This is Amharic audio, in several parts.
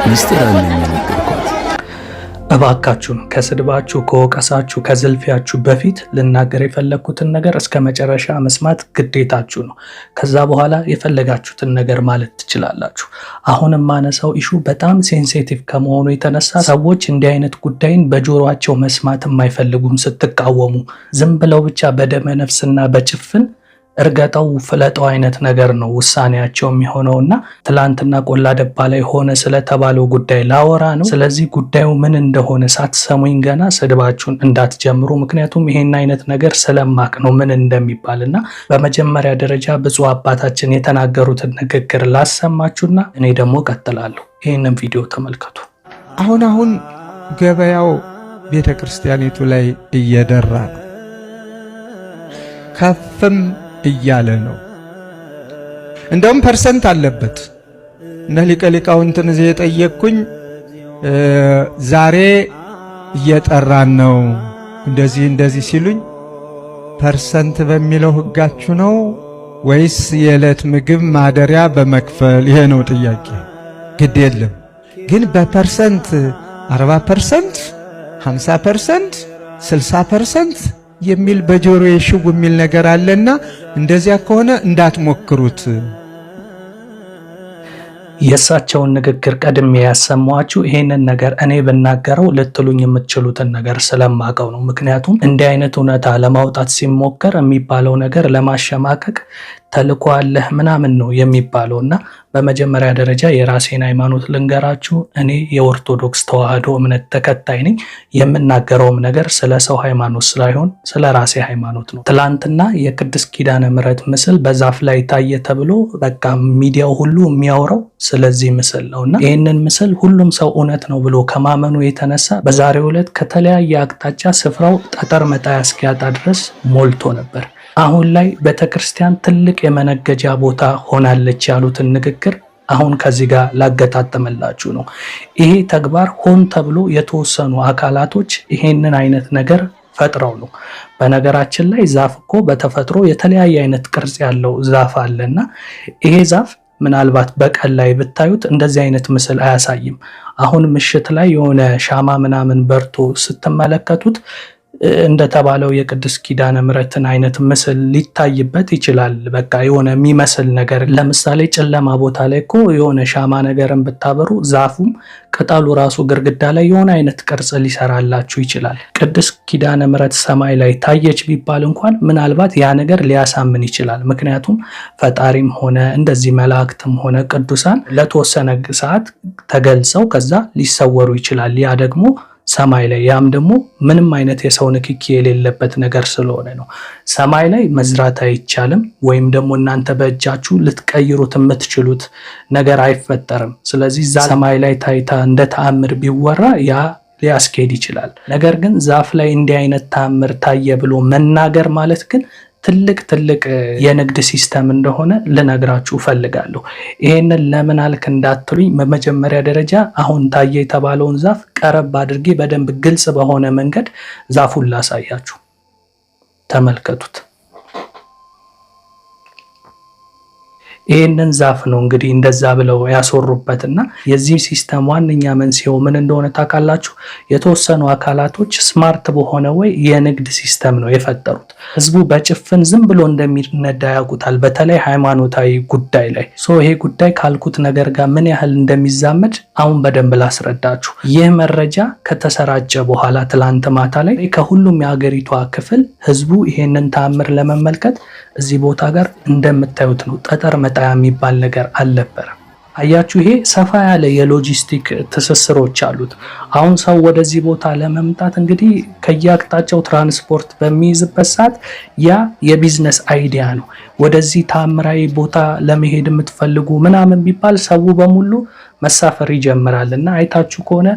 ሚስጥር አለኝ የነገርኳት። እባካችሁን ከስድባችሁ፣ ከወቀሳችሁ፣ ከዝልፊያችሁ በፊት ልናገር የፈለግኩትን ነገር እስከ መጨረሻ መስማት ግዴታችሁ ነው። ከዛ በኋላ የፈለጋችሁትን ነገር ማለት ትችላላችሁ። አሁን የማነሳው ኢሹ በጣም ሴንሲቲቭ ከመሆኑ የተነሳ ሰዎች እንዲህ አይነት ጉዳይን በጆሮአቸው መስማት የማይፈልጉም። ስትቃወሙ ዝም ብለው ብቻ በደመ ነፍስና በጭፍን እርገጠው ፍለጠው አይነት ነገር ነው ውሳኔያቸው የሚሆነውና ትላንትና ቆላ ደባ ላይ ሆነ ስለተባለው ጉዳይ ላወራ ነው። ስለዚህ ጉዳዩ ምን እንደሆነ ሳትሰሙኝ ገና ስድባችሁን እንዳትጀምሩ። ምክንያቱም ይሄን አይነት ነገር ስለማቅ ነው ምን እንደሚባልና በመጀመሪያ ደረጃ ብፁዕ አባታችን የተናገሩትን ንግግር ላሰማችሁና እኔ ደግሞ ቀጥላለሁ። ይህንን ቪዲዮ ተመልከቱ። አሁን ገበያው ቤተ ክርስቲያኒቱ ላይ እየደራ ነው፣ ከፍም እያለ ነው። እንደውም ፐርሰንት አለበት። እነ ሊቀ ሊቃውንትን እዚህ የጠየቅኩኝ ዛሬ እየጠራን ነው እንደዚህ ሲሉኝ ፐርሰንት በሚለው ሕጋችሁ ነው ወይስ የዕለት ምግብ ማደሪያ በመክፈል? ይሄ ነው ጥያቄ። ግድ የለም ግን በፐርሰንት 40%፣ 50%፣ 60% የሚል በጆሮ የሽው የሚል ነገር አለና እንደዚያ ከሆነ እንዳትሞክሩት። የእሳቸውን ንግግር ቀድሜ ያሰማኋችሁ ይሄንን ነገር እኔ ብናገረው ልትሉኝ የምትችሉትን ነገር ስለማቀው ነው። ምክንያቱም እንዲህ አይነት እውነታ ለማውጣት ሲሞከር የሚባለው ነገር ለማሸማቀቅ ተልኮ አለህ ምናምን ነው የሚባለው እና በመጀመሪያ ደረጃ የራሴን ሃይማኖት ልንገራችሁ። እኔ የኦርቶዶክስ ተዋህዶ እምነት ተከታይ ነኝ። የምናገረውም ነገር ስለ ሰው ሃይማኖት ሳይሆን ስለ ራሴ ሃይማኖት ነው። ትላንትና የቅድስት ኪዳነ ምሕረት ምስል በዛፍ ላይ ታየ ተብሎ በቃ ሚዲያው ሁሉ የሚያወራው ስለዚህ ምስል ነውና ይህንን ምስል ሁሉም ሰው እውነት ነው ብሎ ከማመኑ የተነሳ በዛሬው ዕለት ከተለያየ አቅጣጫ ስፍራው ጠጠር መጣያ እስኪያጣ ድረስ ሞልቶ ነበር። አሁን ላይ ቤተክርስቲያን ትልቅ የመነገጃ ቦታ ሆናለች ያሉትን ንግግር አሁን ከዚህ ጋር ላገጣጥምላችሁ ነው። ይሄ ተግባር ሆን ተብሎ የተወሰኑ አካላቶች ይሄንን አይነት ነገር ፈጥረው ነው። በነገራችን ላይ ዛፍ እኮ በተፈጥሮ የተለያየ አይነት ቅርጽ ያለው ዛፍ አለና ይሄ ዛፍ ምናልባት በቀን ላይ ብታዩት እንደዚህ አይነት ምስል አያሳይም። አሁን ምሽት ላይ የሆነ ሻማ ምናምን በርቶ ስትመለከቱት እንደተባለው የቅድስት ኪዳነ ምሕረትን አይነት ምስል ሊታይበት ይችላል። በቃ የሆነ የሚመስል ነገር ለምሳሌ ጨለማ ቦታ ላይ እኮ የሆነ ሻማ ነገርን ብታበሩ ዛፉም ቅጠሉ ራሱ ግርግዳ ላይ የሆነ አይነት ቅርጽ ሊሰራላችሁ ይችላል። ቅድስት ኪዳነ ምሕረት ሰማይ ላይ ታየች ቢባል እንኳን ምናልባት ያ ነገር ሊያሳምን ይችላል። ምክንያቱም ፈጣሪም ሆነ እንደዚህ መላእክትም ሆነ ቅዱሳን ለተወሰነ ሰዓት ተገልጸው ከዛ ሊሰወሩ ይችላል። ያ ደግሞ ሰማይ ላይ ያም ደግሞ ምንም አይነት የሰው ንክኪ የሌለበት ነገር ስለሆነ ነው። ሰማይ ላይ መዝራት አይቻልም፣ ወይም ደግሞ እናንተ በእጃችሁ ልትቀይሩት የምትችሉት ነገር አይፈጠርም። ስለዚህ ሰማይ ላይ ታይታ እንደ ተአምር ቢወራ ያ ሊያስኬድ ይችላል። ነገር ግን ዛፍ ላይ እንዲህ አይነት ተአምር ታየ ብሎ መናገር ማለት ግን ትልቅ የንግድ ሲስተም እንደሆነ ልነግራችሁ ፈልጋለሁ። ይሄንን ለምን አልክ እንዳትሉኝ በመጀመሪያ ደረጃ አሁን ታየ የተባለውን ዛፍ ቀረብ አድርጌ በደንብ ግልጽ በሆነ መንገድ ዛፉን ላሳያችሁ። ተመልከቱት። ይህንን ዛፍ ነው እንግዲህ እንደዛ ብለው ያስወሩበትና የዚህ ሲስተም ዋነኛ መንስኤው ምን እንደሆነ ታውቃላችሁ? የተወሰኑ አካላቶች ስማርት በሆነ ወይ የንግድ ሲስተም ነው የፈጠሩት። ህዝቡ በጭፍን ዝም ብሎ እንደሚነዳ ያውቁታል፣ በተለይ ሃይማኖታዊ ጉዳይ ላይ። ይሄ ጉዳይ ካልኩት ነገር ጋር ምን ያህል እንደሚዛመድ አሁን በደንብ ላስረዳችሁ። ይህ መረጃ ከተሰራጨ በኋላ ትላንት ማታ ላይ ከሁሉም የሀገሪቷ ክፍል ህዝቡ ይሄንን ተአምር ለመመልከት እዚህ ቦታ ጋር እንደምታዩት ነው ጠጠር መጣያ የሚባል ነገር አልነበረም። አያችሁ፣ ይሄ ሰፋ ያለ የሎጂስቲክ ትስስሮች አሉት። አሁን ሰው ወደዚህ ቦታ ለመምጣት እንግዲህ ከየአቅጣጫው ትራንስፖርት በሚይዝበት ሰዓት ያ የቢዝነስ አይዲያ ነው። ወደዚህ ተአምራዊ ቦታ ለመሄድ የምትፈልጉ ምናምን ቢባል ሰው በሙሉ መሳፈር ይጀምራል እና አይታችሁ ከሆነ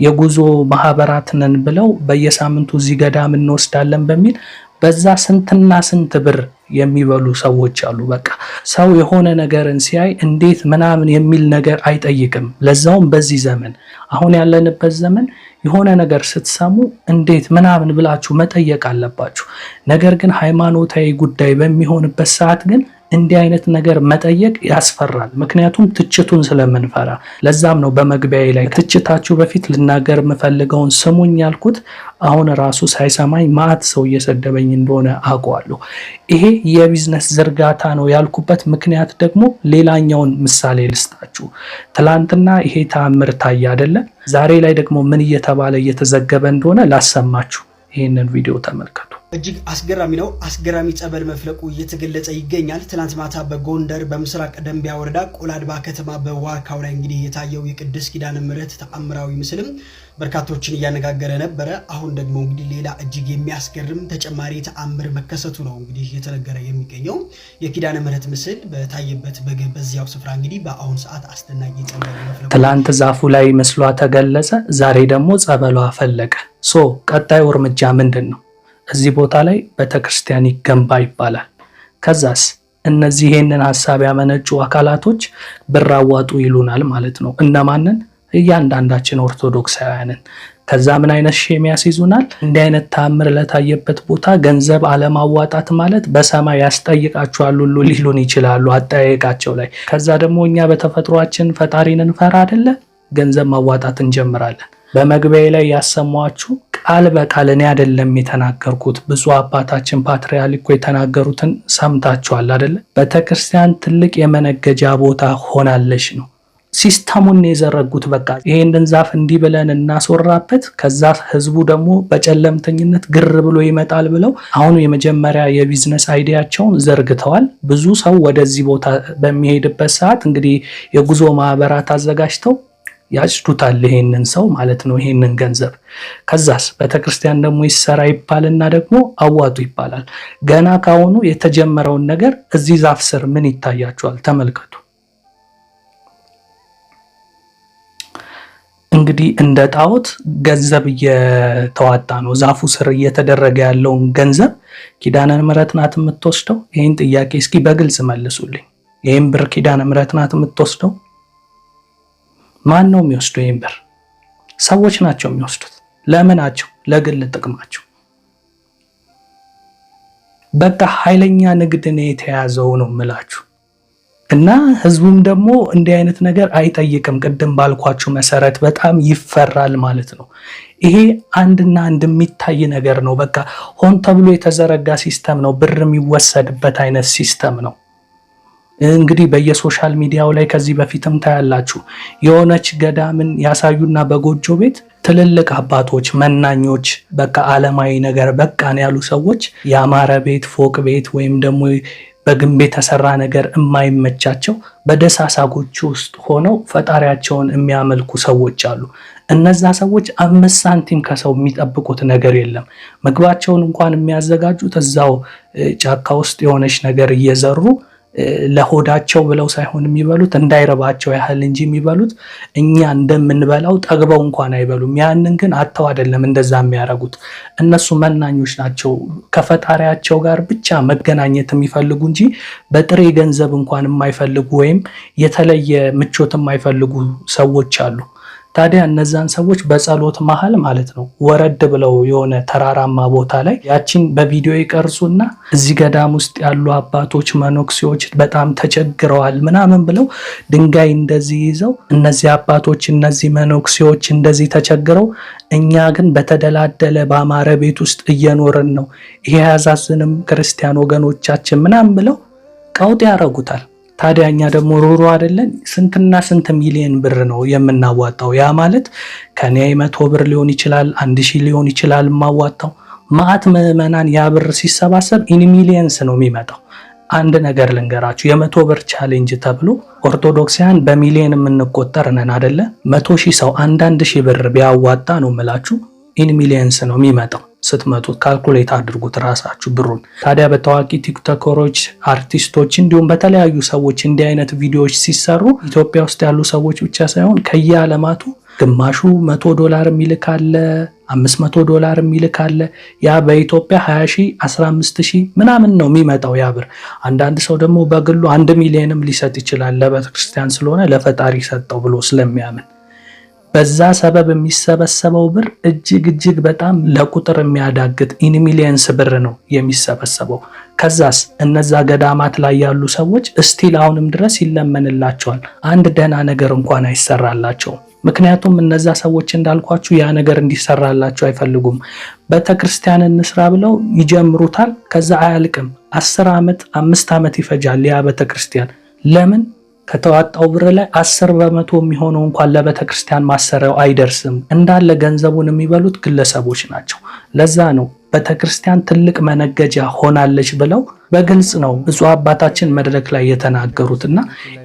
የጉዞ ማህበራት ነን ብለው በየሳምንቱ እዚህ ገዳም እንወስዳለን በሚል በዛ ስንትና ስንት ብር የሚበሉ ሰዎች አሉ። በቃ ሰው የሆነ ነገርን ሲያይ እንዴት ምናምን የሚል ነገር አይጠይቅም። ለዛውም በዚህ ዘመን አሁን ያለንበት ዘመን የሆነ ነገር ስትሰሙ እንዴት ምናምን ብላችሁ መጠየቅ አለባችሁ። ነገር ግን ሃይማኖታዊ ጉዳይ በሚሆንበት ሰዓት ግን እንዲህ አይነት ነገር መጠየቅ ያስፈራል። ምክንያቱም ትችቱን ስለምንፈራ። ለዛም ነው በመግቢያዬ ላይ ትችታችሁ በፊት ልናገር የምፈልገውን ስሙኝ ያልኩት። አሁን ራሱ ሳይሰማኝ ማዕት ሰው እየሰደበኝ እንደሆነ አውቀዋለሁ። ይሄ የቢዝነስ ዝርጋታ ነው ያልኩበት ምክንያት ደግሞ ሌላኛውን ምሳሌ ልስጣችሁ። ትላንትና ይሄ ተአምር ታየ አይደለ? ዛሬ ላይ ደግሞ ምን እየተባለ እየተዘገበ እንደሆነ ላሰማችሁ። ይህንን ቪዲዮ ተመልከቱ። እጅግ አስገራሚ ነው። አስገራሚ ጸበል መፍለቁ እየተገለጸ ይገኛል። ትናንት ማታ በጎንደር በምስራቅ ደንቢያ ወረዳ ቆላድባ ከተማ በዋርካው ላይ እንግዲህ የታየው የቅድስት ኪዳነ ምሕረት ተአምራዊ ምስልም በርካቶችን እያነጋገረ ነበረ። አሁን ደግሞ እንግዲህ ሌላ እጅግ የሚያስገርም ተጨማሪ ተአምር መከሰቱ ነው እንግዲህ እየተነገረ የሚገኘው። የኪዳነ ምሕረት ምስል በታየበት በዚያው ስፍራ እንግዲህ በአሁን ሰዓት አስደናቂ ጸበል መፍለቁ፣ ትላንት ዛፉ ላይ ምስሏ ተገለጸ፣ ዛሬ ደግሞ ጸበሏ ፈለቀ። ቀጣዩ እርምጃ ምንድን ነው? እዚህ ቦታ ላይ ቤተክርስቲያን ይገንባ ይባላል። ከዛስ እነዚህ ይሄንን ሐሳብ ያመነጩ አካላቶች ብር አዋጡ ይሉናል ማለት ነው። እነማንን? እያንዳንዳችን ኦርቶዶክሳውያንን። ከዛ ምን አይነት ሼም ያስይዙናል? እንዲህ አይነት ተአምር ለታየበት ቦታ ገንዘብ አለማዋጣት ማለት በሰማይ ያስጠይቃችኋል ሁሉ ሊሉን ይችላሉ አጠያየቃቸው ላይ። ከዛ ደግሞ እኛ በተፈጥሯችን ፈጣሪን እንፈራ አይደለ? ገንዘብ ማዋጣት እንጀምራለን። በመግቢያ ላይ ያሰማችሁ ቃል በቃል እኔ አይደለም የተናገርኩት፣ ብፁዕ አባታችን ፓትርያርኩ የተናገሩትን ሰምታችኋል አይደለ? ቤተክርስቲያን ትልቅ የመነገጃ ቦታ ሆናለች ነው ሲስተሙን የዘረጉት። በቃ ይሄንን ዛፍ እንዲህ ብለን እናስወራበት፣ ከዛ ህዝቡ ደግሞ በጨለምተኝነት ግር ብሎ ይመጣል ብለው አሁን የመጀመሪያ የቢዝነስ አይዲያቸውን ዘርግተዋል። ብዙ ሰው ወደዚህ ቦታ በሚሄድበት ሰዓት እንግዲህ የጉዞ ማህበራት አዘጋጅተው ያጭዱታል ይሄንን ሰው ማለት ነው፣ ይሄንን ገንዘብ። ከዛስ ቤተክርስቲያን ደግሞ ይሰራ ይባልና ደግሞ አዋጡ ይባላል። ገና ካሁኑ የተጀመረውን ነገር እዚህ ዛፍ ስር ምን ይታያቸዋል? ተመልከቱ። እንግዲህ እንደ ጣዖት ገንዘብ እየተዋጣ ነው። ዛፉ ስር እየተደረገ ያለውን ገንዘብ ኪዳነ ምሕረት ናት የምትወስደው? ይህን ጥያቄ እስኪ በግልጽ መልሱልኝ። ይህን ብር ኪዳነ ምሕረት ናት የምትወስደው? ማን ነው የሚወስደው? ይህን ብር ሰዎች ናቸው የሚወስዱት። ለምናቸው? ለግል ጥቅማቸው። በቃ ኃይለኛ ንግድ ነው የተያዘው ነው የምላችሁ። እና ህዝቡም ደግሞ እንዲህ አይነት ነገር አይጠይቅም። ቅድም ባልኳችሁ መሰረት በጣም ይፈራል ማለት ነው። ይሄ አንድና አንድ የሚታይ ነገር ነው። በቃ ሆን ተብሎ የተዘረጋ ሲስተም ነው። ብር የሚወሰድበት አይነት ሲስተም ነው። እንግዲህ በየሶሻል ሚዲያው ላይ ከዚህ በፊትም ታያላችሁ። የሆነች ገዳምን ያሳዩና በጎጆ ቤት ትልልቅ አባቶች መናኞች፣ በቃ ዓለማዊ ነገር በቃን ያሉ ሰዎች ያማረ ቤት ፎቅ ቤት ወይም ደግሞ በግንብ የተሰራ ነገር የማይመቻቸው በደሳሳ ጎጆ ውስጥ ሆነው ፈጣሪያቸውን የሚያመልኩ ሰዎች አሉ። እነዛ ሰዎች 5 ሳንቲም ከሰው የሚጠብቁት ነገር የለም። ምግባቸውን እንኳን የሚያዘጋጁት እዛው ጫካ ውስጥ የሆነች ነገር እየዘሩ ለሆዳቸው ብለው ሳይሆን የሚበሉት እንዳይረባቸው ያህል እንጂ የሚበሉት እኛ እንደምንበላው ጠግበው እንኳን አይበሉም። ያንን ግን አጥተው አይደለም እንደዛ የሚያደርጉት። እነሱ መናኞች ናቸው። ከፈጣሪያቸው ጋር ብቻ መገናኘት የሚፈልጉ እንጂ በጥሬ ገንዘብ እንኳን የማይፈልጉ ወይም የተለየ ምቾት የማይፈልጉ ሰዎች አሉ። ታዲያ እነዛን ሰዎች በጸሎት መሃል ማለት ነው ወረድ ብለው የሆነ ተራራማ ቦታ ላይ ያቺን በቪዲዮ ይቀርጹና እዚህ ገዳም ውስጥ ያሉ አባቶች መነኩሴዎች በጣም ተቸግረዋል ምናምን ብለው ድንጋይ እንደዚህ ይዘው እነዚህ አባቶች እነዚህ መነኩሴዎች እንደዚህ ተቸግረው እኛ ግን በተደላደለ በአማረ ቤት ውስጥ እየኖርን ነው፣ ይሄ ያዛዝንም ክርስቲያን ወገኖቻችን ምናምን ብለው ቀውጥ ያረጉታል። ታዲያ እኛ ደግሞ ሩሩ አይደለን? ስንትና ስንት ሚሊዮን ብር ነው የምናዋጣው። ያ ማለት ከኔ 100 ብር ሊሆን ይችላል፣ 1000 ሊሆን ይችላል ማዋጣው። ማዕት ምዕመናን ያ ብር ሲሰባሰብ ኢን ሚሊየንስ ነው የሚመጣው። አንድ ነገር ልንገራችሁ፣ የ100 ብር ቻሌንጅ ተብሎ ኦርቶዶክሳውያን በሚሊዮን የምንቆጠር ነን አይደለ? 100,000 ሰው 1,000 ብር ቢያዋጣ ነው የምላችሁ ኢን ሚሊየንስ ነው የሚመጣው። ስትመጡ ካልኩሌት አድርጉት ራሳችሁ ብሩን። ታዲያ በታዋቂ ቲክቶከሮች፣ አርቲስቶች እንዲሁም በተለያዩ ሰዎች እንዲህ አይነት ቪዲዮዎች ሲሰሩ ኢትዮጵያ ውስጥ ያሉ ሰዎች ብቻ ሳይሆን ከየዓለማቱ ግማሹ $100 የሚልካለ፣ $500 የሚልካለ። ያ በኢትዮጵያ 20,000 15,000 ምናምን ነው የሚመጣው ያ ብር። አንዳንድ ሰው ደግሞ በግሉ 1 ሚሊዮንም ሊሰጥ ይችላል፣ ለቤተክርስቲያን ስለሆነ ለፈጣሪ ሰጠው ብሎ ስለሚያምን። በዛ ሰበብ የሚሰበሰበው ብር እጅግ በጣም ለቁጥር የሚያዳግት ኢን ሚሊየንስ ብር ነው የሚሰበሰበው። ከዛስ እነዛ ገዳማት ላይ ያሉ ሰዎች እስቲል አሁንም ድረስ ይለመንላቸዋል። አንድ ደህና ነገር እንኳን አይሰራላቸውም። ምክንያቱም እነዛ ሰዎች እንዳልኳችሁ ያ ነገር እንዲሰራላቸው አይፈልጉም። ቤተክርስቲያን እንስራ ብለው ይጀምሩታል። ከዛ አያልቅም። 10 ዓመት 5 ዓመት ይፈጃል ያ ቤተክርስቲያን። ለምን? ከተዋጣው ብር ላይ 10% የሚሆነው እንኳን ለቤተክርስቲያን ማሰሪያው አይደርስም። እንዳለ ገንዘቡን የሚበሉት ግለሰቦች ናቸው። ለዛ ነው ቤተክርስቲያን ትልቅ መነገጃ ሆናለች ብለው በግልጽ ነው ብፁዕ አባታችን መድረክ ላይ የተናገሩትና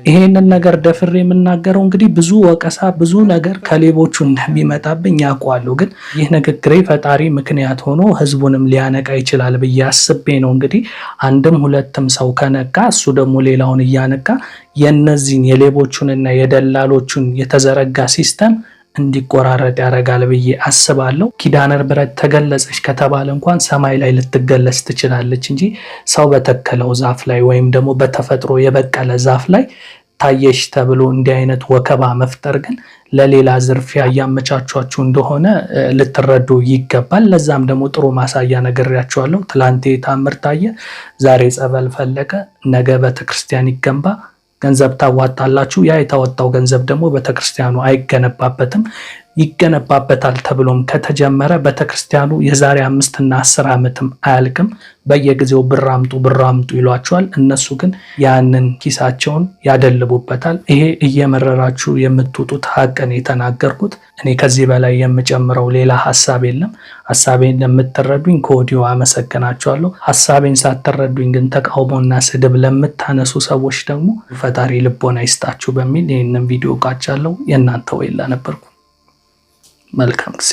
ይሄንን ነገር ደፍሬ የምናገረው እንግዲህ ብዙ ወቀሳ ብዙ ነገር ከሌቦቹ እንደሚመጣብኝ ያውቃለሁ። ግን ይህ ንግግሬ ፈጣሪ ምክንያት ሆኖ ህዝቡንም ሊያነቃ ይችላል ብዬ አስቤ ነው። እንግዲህ አንድም ሁለትም ሰው ከነቃ እሱ ደግሞ ሌላውን እያነቃ የነዚህን የሌቦቹንና የደላሎቹን የተዘረጋ ሲስተም እንዲቆራረጥ ያደርጋል ብዬ አስባለሁ። ኪዳነ ምሕረት ተገለጸች ከተባለ እንኳን ሰማይ ላይ ልትገለጽ ትችላለች እንጂ ሰው በተከለው ዛፍ ላይ ወይም ደግሞ በተፈጥሮ የበቀለ ዛፍ ላይ ታየሽ ተብሎ እንዲህ አይነት ወከባ መፍጠር ግን ለሌላ ዝርፊያ እያመቻቿችሁ እንደሆነ ልትረዱ ይገባል። ለዛም ደግሞ ጥሩ ማሳያ ነግሬያችኋለሁ። ትላንቴ ታምር ታየ፣ ዛሬ ጸበል ፈለቀ፣ ነገ ቤተክርስቲያን ይገንባ። ገንዘብ ታዋጣላችሁ። ያ የታወጣው ገንዘብ ደግሞ ቤተክርስቲያኑ አይገነባበትም። ይገነባበታል ተብሎም ከተጀመረ ቤተክርስቲያኑ የዛሬ 5 እና 10 ዓመትም አያልቅም። በየጊዜው ብር አምጡ ይሏቸዋል። እነሱ ግን ያንን ኪሳቸውን ያደልቡበታል። ይሄ እየመረራችሁ የምትውጡት ሀቅን የተናገርኩት። እኔ ከዚህ በላይ የምጨምረው ሌላ ሀሳብ የለም። ሀሳቤን ለምትረዱኝ ከወዲሁ አመሰግናችኋለሁ። ሀሳቤን ሳትረዱኝ ግን ተቃውሞና ስድብ ለምታነሱ ሰዎች ደግሞ ፈጣሪ ልቦና ይስጣችሁ በሚል ይህንን ቪዲዮ ቃጫለሁ። የእናንተ ወይላ ነበርኩ። መልካም ጊዜ